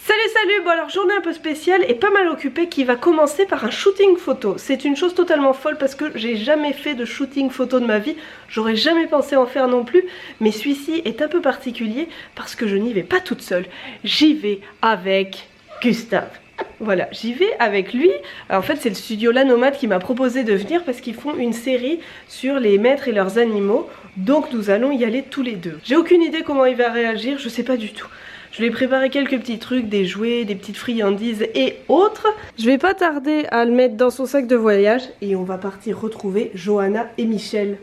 Salut, bon alors journée un peu spéciale et pas mal occupée qui va commencer par un shooting photo. C'est une chose totalement folle parce que j'ai jamais fait de shooting photo de ma vie, j'aurais jamais pensé en faire non plus, mais celui-ci est un peu particulier parce que je n'y vais pas toute seule, j'y vais avec Gustave. Voilà, j'y vais avec lui. Alors, en fait, c'est le studio La Nomade qui m'a proposé de venir parce qu'ils font une série sur les maîtres et leurs animaux. Donc nous allons y aller tous les deux. J'ai aucune idée comment il va réagir, je sais pas du tout. Je lui ai préparé quelques petits trucs, des jouets, des petites friandises et autres. Je vais pas tarder à le mettre dans son sac de voyage et on va partir retrouver Johanna et Michel.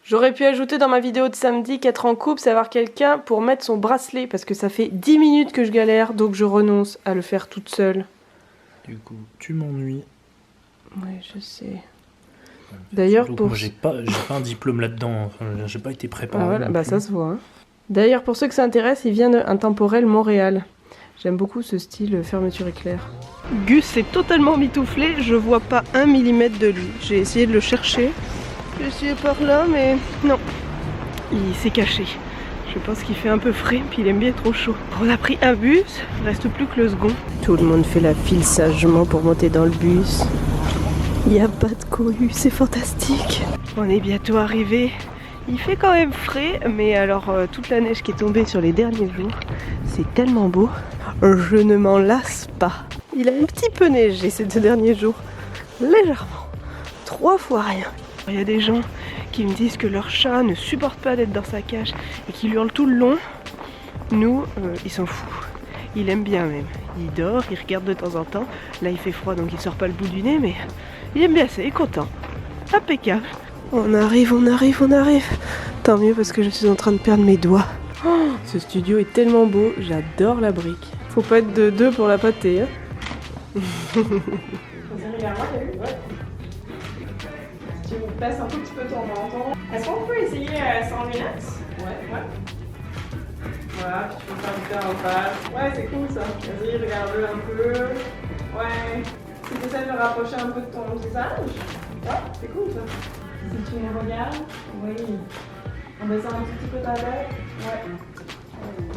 J'aurais pu ajouter dans ma vidéo de samedi qu'être en couple, c'est avoir quelqu'un pour mettre son bracelet parce que ça fait 10 minutes que je galère, donc je renonce à le faire toute seule. Du coup, tu m'ennuies. Ouais, je sais. D'ailleurs, pour... Moi, j'ai pas un diplôme là-dedans. Enfin, j'ai pas été préparé. Ah voilà, bah ça se voit. Hein. D'ailleurs, pour ceux que ça intéresse, il vient d'Intemporel Montréal. J'aime beaucoup ce style fermeture éclair. Gus s'est totalement mitouflé, je vois pas 1 millimètre de lui. J'ai essayé de le chercher. J'ai essayé par là, mais non. Il s'est caché. Je pense qu'il fait un peu frais, puis il aime bien être au chaud. On a pris un bus, il reste plus que le second. Tout le monde fait la file sagement pour monter dans le bus. Il n'y a pas de cohue, c'est fantastique. On est bientôt arrivé. Il fait quand même frais, mais alors toute la neige qui est tombée sur les derniers jours, c'est tellement beau. Je ne m'en lasse pas. Il a un petit peu neigé ces 2 derniers jours. Légèrement. 3 fois rien. Il y a des gens qui me disent que leur chat ne supporte pas d'être dans sa cage et qu'il hurle tout le long. Nous, il s'en fout. Il aime bien même. Il dort, il regarde de temps en temps. Là, il fait froid, donc il sort pas le bout du nez, mais il aime bien ça, il est content. Impeccable. On arrive. Tant mieux parce que je suis en train de perdre mes doigts. Oh, ce studio est tellement beau, j'adore la brique. Faut pas être de 2 pour la pâter. Hein. Tu me passes un tout petit peu ton menton. Est-ce qu'on peut essayer sans lunettes? Ouais. Voilà, puis tu peux faire du temps en face. Ouais, c'est cool ça. Vas-y, regarde-le un peu. Ouais. Si tu essaies de le rapprocher un peu de ton visage. Ouais, c'est cool ça. Si tu me regardes, oui. On descend un tout petit peu ta tête. Ouais.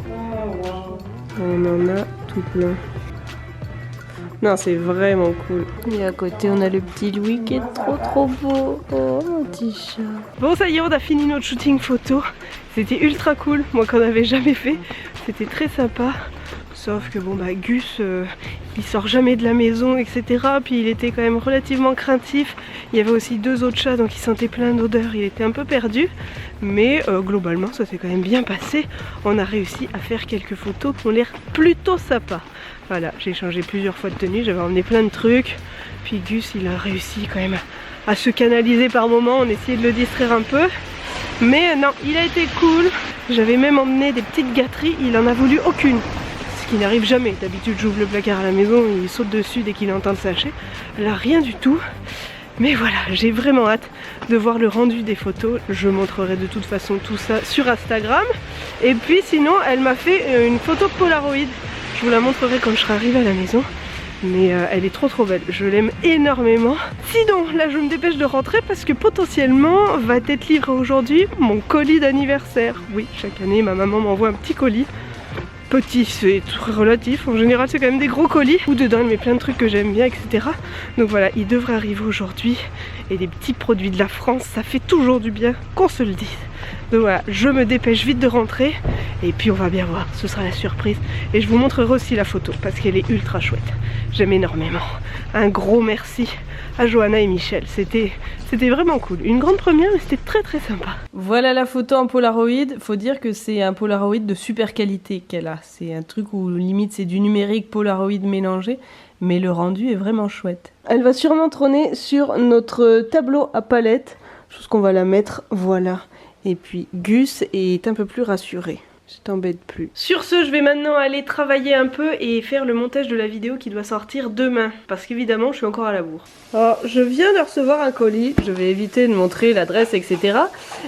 Oh, wow. On en a tout plein. Non, c'est vraiment cool. Et à côté, on a le petit Louis qui est trop beau. Oh, mon petit chat. Bon, ça y est, on a fini notre shooting photo. C'était ultra cool. Moi, qu'on n'avait jamais fait. C'était très sympa. Sauf que bon, bah, Gus, il sort jamais de la maison, etc. Puis il était quand même relativement craintif. Il y avait aussi 2 autres chats, donc il sentait plein d'odeurs. Il était un peu perdu. Mais globalement, ça s'est quand même bien passé. On a réussi à faire quelques photos qui ont l'air plutôt sympas. Voilà, j'ai changé plusieurs fois de tenue, j'avais emmené plein de trucs. Puis Gus, il a réussi quand même à se canaliser par moments, on essayait de le distraire un peu. Mais non, il a été cool. J'avais même emmené des petites gâteries, il en a voulu aucune. Ce qui n'arrive jamais. D'habitude, j'ouvre le placard à la maison, il saute dessus dès qu'il entend le sachet. Là, rien du tout. Mais voilà, j'ai vraiment hâte de voir le rendu des photos. Je montrerai de toute façon tout ça sur Instagram. Et puis sinon, elle m'a fait une photo Polaroid. Je vous la montrerai quand je serai arrivée à la maison. Mais elle est trop belle, je l'aime énormément. Sinon, là je me dépêche de rentrer parce que potentiellement va être livré aujourd'hui mon colis d'anniversaire. Oui, chaque année ma maman m'envoie un petit colis. Petit, c'est relatif, en général c'est quand même des gros colis où dedans elle met plein de trucs que j'aime bien, etc. Donc voilà, il devrait arriver aujourd'hui. Et des petits produits de la France, ça fait toujours du bien qu'on se le dise. Donc voilà, je me dépêche vite de rentrer et puis on va bien voir, ce sera la surprise. Et je vous montrerai aussi la photo parce qu'elle est ultra chouette. J'aime énormément. Un gros merci à Johanna et Michel, c'était vraiment cool. Une grande première mais c'était très sympa. Voilà la photo en Polaroid. Faut dire que c'est un Polaroid de super qualité qu'elle a. C'est un truc où limite c'est du numérique Polaroid mélangé. Mais le rendu est vraiment chouette. Elle va sûrement trôner sur notre tableau à palette. Chose qu'on va la mettre, voilà. Et puis Gus est un peu plus rassuré. Je t'embête plus. Sur ce, je vais maintenant aller travailler un peu et faire le montage de la vidéo qui doit sortir demain. Parce qu'évidemment, je suis encore à la bourre. Alors, je viens de recevoir un colis. Je vais éviter de montrer l'adresse, etc.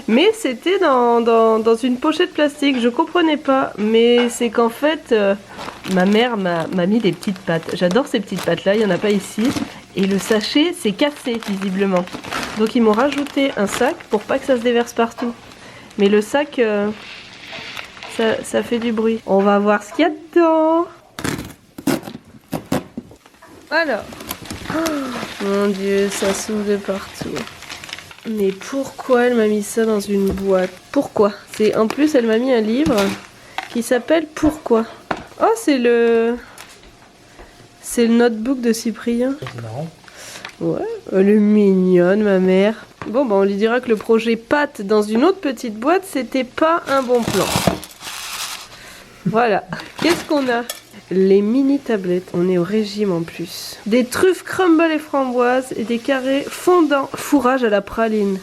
Mais c'était dans une pochette plastique. Je comprenais pas. Mais c'est qu'en fait, ma mère m'a mis des petites pâtes. J'adore ces petites pâtes-là. Il n'y en a pas ici. Et le sachet s'est cassé, visiblement. Donc, ils m'ont rajouté un sac pour pas que ça se déverse partout. Mais le sac... ça fait du bruit. On va voir ce qu'il y a dedans. Alors. Oh, mon Dieu, ça s'ouvre de partout. Mais pourquoi elle m'a mis ça dans une boîte? Pourquoi? En plus, elle m'a mis un livre qui s'appelle Pourquoi? Oh, c'est le notebook de Cyprien. C'est marrant. Ouais, elle est mignonne, ma mère. Bon, bah, on lui dira que le projet pâte dans une autre petite boîte, c'était pas un bon plan. Voilà. Qu'est-ce qu'on a? Les mini tablettes. On est au régime en plus. Des truffes crumble et framboises et des carrés fondants. Fourrage à la praline.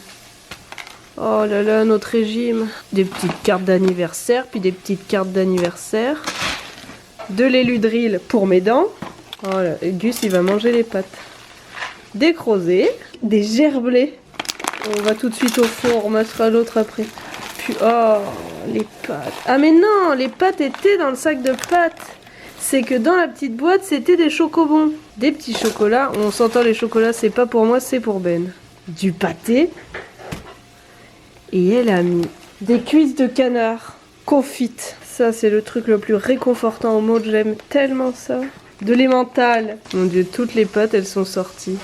Oh là là, notre régime. Des petites cartes d'anniversaire, puis des petites cartes d'anniversaire. De l'éludril pour mes dents. Oh là, Gus, il va manger les pâtes. Des crozets, des gerblés. On va tout de suite au four, on mettra l'autre après. Puis, oh, les pâtes. Ah mais non, les pâtes étaient dans le sac de pâtes. C'est que dans la petite boîte, c'était des chocobons. Des petits chocolats. On s'entend, les chocolats, c'est pas pour moi, c'est pour Ben. Du pâté. Et elle a mis des cuisses de canard confites. Ça, c'est le truc le plus réconfortant au monde. J'aime tellement ça. De l'emmental. Mon Dieu, toutes les pâtes, elles sont sorties.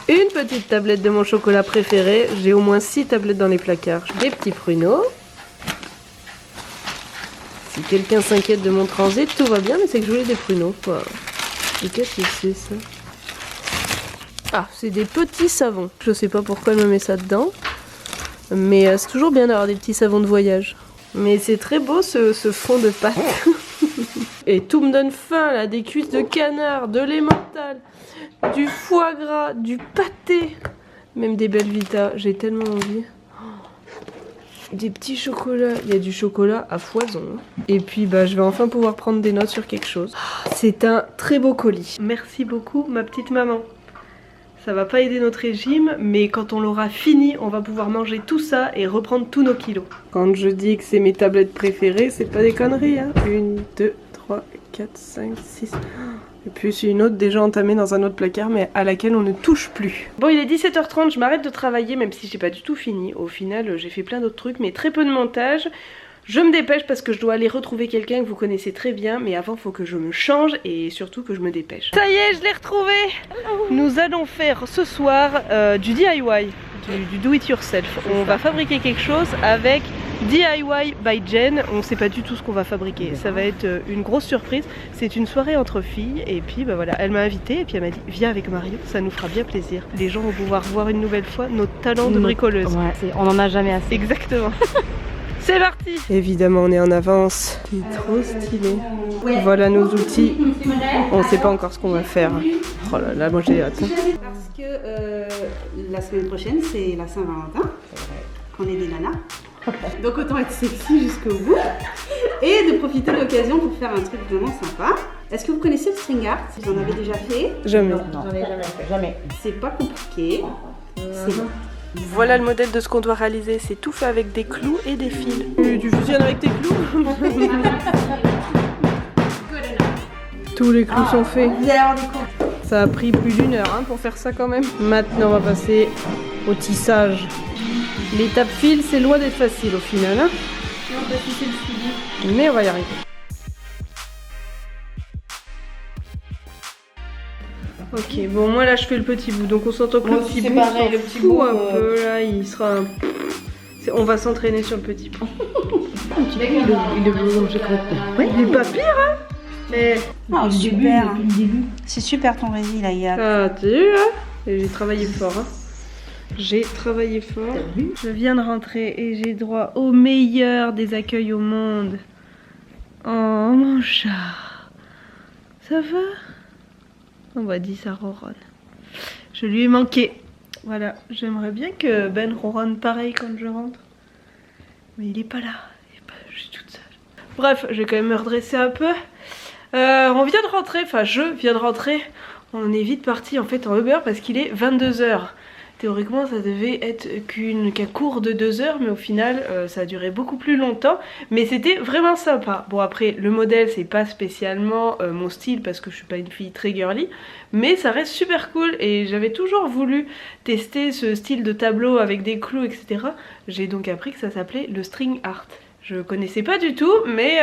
Une petite tablette de mon chocolat préféré. J'ai au moins 6 tablettes dans les placards. Des petits pruneaux. Si quelqu'un s'inquiète de mon transit, tout va bien, mais c'est que je voulais des pruneaux. Wow. Et qu'est-ce que c'est ça? Ah, c'est des petits savons. Je sais pas pourquoi elle me met ça dedans. Mais c'est toujours bien d'avoir des petits savons de voyage. Mais c'est très beau ce fond de pâte. Et tout me donne faim là, des cuisses de canard, de l'emmental, du foie gras, du pâté, même des Belvita, j'ai tellement envie. Des petits chocolats, il y a du chocolat à foison. Et puis bah je vais enfin pouvoir prendre des notes sur quelque chose. C'est un très beau colis. Merci beaucoup ma petite maman. Ça va pas aider notre régime, mais quand on l'aura fini, on va pouvoir manger tout ça et reprendre tous nos kilos. Quand je dis que c'est mes tablettes préférées, c'est pas des conneries, hein. 1, 2, 3, 4, 5, 6... Et puis c'est une autre déjà entamée dans un autre placard, mais à laquelle on ne touche plus. Bon, il est 17h30, je m'arrête de travailler, même si j'ai pas du tout fini. Au final, j'ai fait plein d'autres trucs, mais très peu de montage. Je me dépêche parce que je dois aller retrouver quelqu'un que vous connaissez très bien, mais avant, il faut que je me change et surtout que je me dépêche. Ça y est, je l'ai retrouvé. Nous allons faire ce soir du DIY, du do it yourself. On va fabriquer quelque chose avec DIY by Jen. On sait pas du tout ce qu'on va fabriquer. Ça va être une grosse surprise. C'est une soirée entre filles et puis bah voilà, elle m'a invitée et puis elle m'a dit viens avec Mario, ça nous fera bien plaisir. Les gens vont pouvoir voir une nouvelle fois notre talent de bricoleuse. Ouais, on en a jamais assez. Exactement. C'est parti. Évidemment on est en avance. C'est trop stylé. Voilà nos outils. On sait pas encore ce qu'on va faire. Oh là là, moi j'ai hâte. Parce que la semaine prochaine c'est la Saint-Valentin. Qu'on est des nanas. Donc autant être sexy jusqu'au bout. Et de profiter de l'occasion pour faire un truc vraiment sympa. Est-ce que vous connaissez le string art? Vous en avez déjà fait? Jamais. J'en ai jamais fait. Jamais. C'est pas compliqué. C'est bon. Voilà le modèle de ce qu'on doit réaliser, c'est tout fait avec des clous et des fils. Tu fusionnes avec tes clous? Tous les clous sont faits. Vous allez avoir des cours. Ça a pris plus d'1 heure hein, pour faire ça quand même. Maintenant on va passer au tissage. L'étape fil, c'est loin d'être facile au final. Hein, Non, parce que c'est le suivi. mais on va y arriver. Ok, bon moi là je fais le petit bout, donc on s'entend que Moi le aussi, petit c'est bout, pareil, on le s'en petit fout bout, un peu là, il sera... On va s'entraîner sur le petit bout. Il est bleu, j'ai compris. Oui, il est pas pire hein. Mais... Oh, super. C'est super ton résil là, Yann. Ah tu vois, j'ai travaillé fort hein. J'ai travaillé fort. Je viens de rentrer et j'ai droit au meilleur des accueils au monde. Oh mon chat. Ça va? On va dire ça ronronne. Je lui ai manqué. Voilà, j'aimerais bien que Ben ronronne pareil quand je rentre. Mais il est pas là. Je suis toute seule. Bref, je vais quand même me redresser un peu. On vient de rentrer, enfin je viens de rentrer. On est vite parti en fait en Uber parce qu'il est 22 h. Théoriquement ça devait être qu'un cours de 2 heures, mais au final ça a duré beaucoup plus longtemps, mais c'était vraiment sympa. Bon après le modèle c'est pas spécialement mon style parce que je suis pas une fille très girly, mais ça reste super cool et j'avais toujours voulu tester ce style de tableau avec des clous etc. J'ai donc appris que ça s'appelait le string art. Je connaissais pas du tout, mais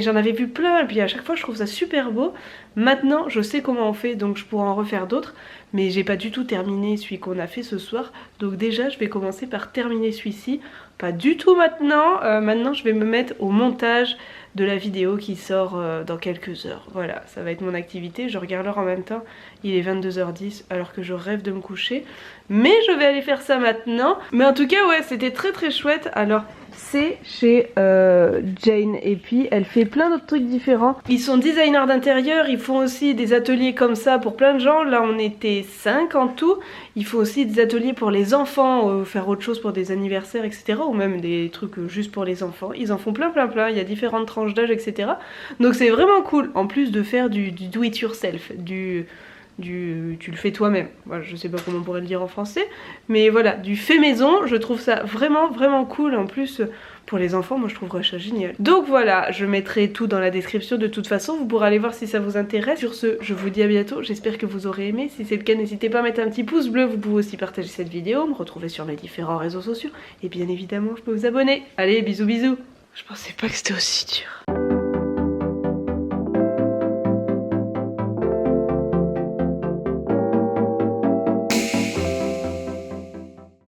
j'en avais vu plein et puis à chaque fois je trouve ça super beau. Maintenant je sais comment on fait, donc je pourrais en refaire d'autres, mais j'ai pas du tout terminé celui qu'on a fait ce soir. Donc déjà je vais commencer par terminer celui-ci, pas du tout maintenant. Maintenant je vais me mettre au montage de la vidéo qui sort dans quelques heures. Voilà, ça va être mon activité, je regarde l'heure en même temps, il est 22h10 alors que je rêve de me coucher. Mais je vais aller faire ça maintenant. Mais en tout cas ouais, c'était très très chouette. Alors c'est chez Jane et puis elle fait plein d'autres trucs différents. Ils sont designers d'intérieur, ils font aussi des ateliers comme ça pour plein de gens. Là on était 5 en tout. Ils font aussi des ateliers pour les enfants, faire autre chose pour des anniversaires etc. Ou même des trucs juste pour les enfants. Ils en font plein. Il y a différentes tranches d'âge etc. Donc c'est vraiment cool. En plus de faire du do it yourself, tu le fais toi-même. Voilà, je sais pas comment on pourrait le dire en français, mais voilà, du fait maison, je trouve ça vraiment cool. En plus pour les enfants, moi je trouverais ça génial. Donc voilà, je mettrai tout dans la description de toute façon, vous pourrez aller voir si ça vous intéresse. Sur ce, je vous dis à bientôt, j'espère que vous aurez aimé. Si c'est le cas, n'hésitez pas à mettre un petit pouce bleu, vous pouvez aussi partager cette vidéo, me retrouver sur mes différents réseaux sociaux et bien évidemment je peux vous abonner. Allez, bisous bisous. Je pensais pas que c'était aussi dur.